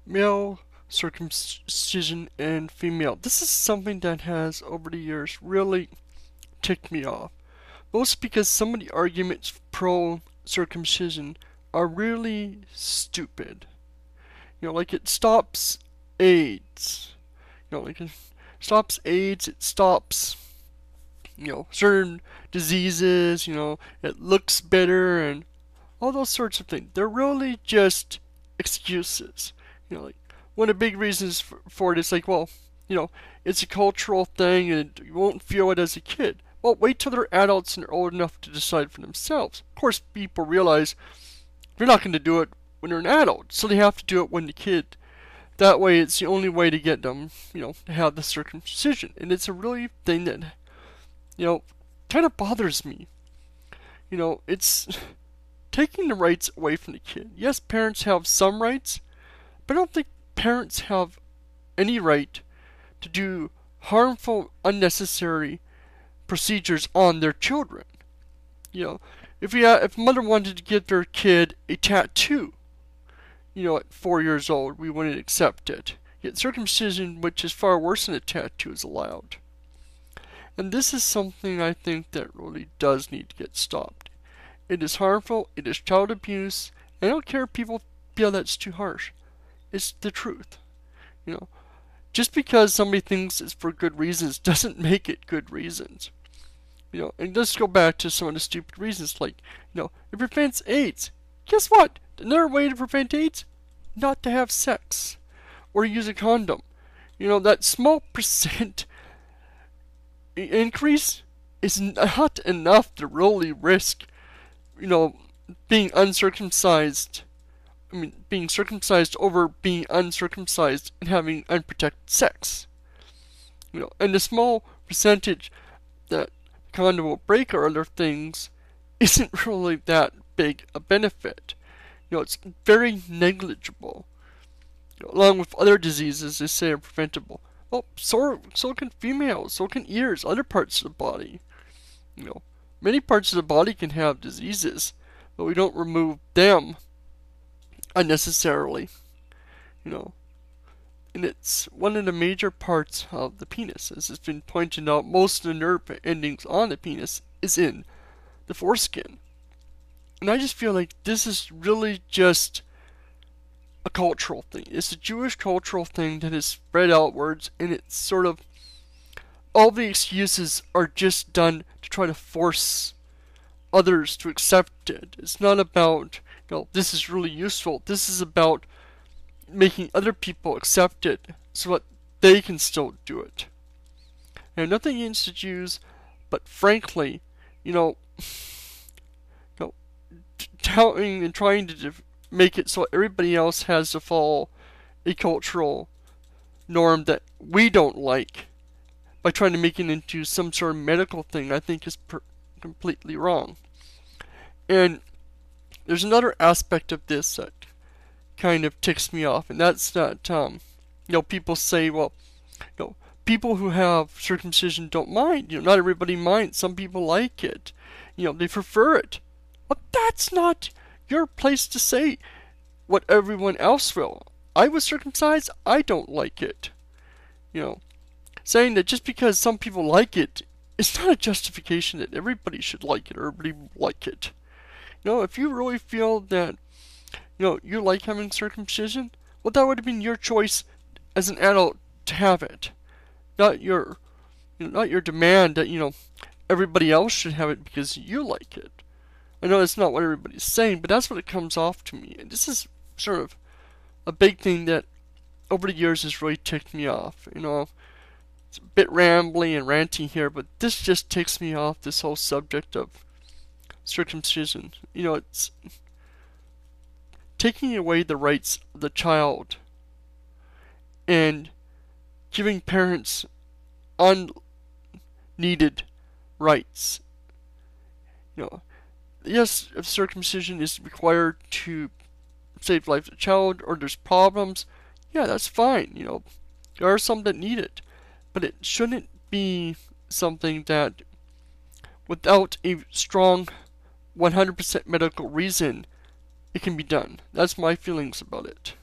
Male circumcision and female. This is something that has, over the years, really ticked me off. Mostly because some of the arguments pro circumcision are really stupid. Like it stops AIDS. Like it stops AIDS, it stops, certain diseases, it looks better and all those sorts of things. They're really just excuses. Like one of the big reasons for it is like, well, it's a cultural thing and you won't feel it as a kid. Well, wait till they're adults and they're old enough to decide for themselves. Of course, people realize they're not going to do it when they're an adult, so they have to do it when the kid. That way, it's the only way to get them, to have the circumcision. And it's a really thing that, kind of bothers me. It's taking the rights away from the kid. Yes, parents have some rights, but I don't think parents have any right to do harmful, unnecessary procedures on their children. If a mother wanted to give their kid a tattoo, at 4 years old, we wouldn't accept it. Yet circumcision, which is far worse than a tattoo, is allowed. And this is something I think that really does need to get stopped. It is harmful, it is child abuse, and I don't care if people feel that's too harsh. It's the truth. Just because somebody thinks it's for good reasons doesn't make it good reasons. And let's go back to some of the stupid reasons, like, it prevents AIDS. Guess what? Another way to prevent AIDS? Not to have sex. Or use a condom. That small percent increase is not enough to really risk, being uncircumcised. Being circumcised over being uncircumcised and having unprotected sex. And the small percentage that condom will break or other things isn't really that big a benefit. It's very negligible. Along with other diseases they say are preventable. Well, so can females, so can ears, other parts of the body. Many parts of the body can have diseases, but we don't remove them unnecessarily. And it's one of the major parts of the penis. As it's been pointed out, most of the nerve endings on the penis is in the foreskin. And I just feel like this is really just a cultural thing. It's a Jewish cultural thing that has spread outwards, and it's sort of, all the excuses are just done to try to force others to accept it. It's not about, this is really useful. This is about making other people accept it so that they can still do it. And nothing against the Jews, but frankly, touting and trying to make it so everybody else has to follow a cultural norm that we don't like by trying to make it into some sort of medical thing, I think is completely wrong. And there's another aspect of this that kind of ticks me off, and that's that, people say, well, people who have circumcision don't mind. Not everybody minds. Some people like it. They prefer it. But that's not your place to say what everyone else will. I was circumcised, I don't like it. Saying that just because some people like it, it's not a justification that everybody should like it or everybody will like it. If you really feel that, you like having circumcision, well, that would have been your choice as an adult to have it. Not your demand that, everybody else should have it because you like it. I know that's not what everybody's saying, but that's what it comes off to me. And this is sort of a big thing that over the years has really ticked me off. It's a bit rambly and ranty here, but this just ticks me off, this whole subject of circumcision. It's taking away the rights of the child and giving parents unneeded rights. Yes, if circumcision is required to save the life of the child or there's problems, yeah, that's fine. There are some that need it, but it shouldn't be something that without a strong 100% medical reason it can be done. That's my feelings about it.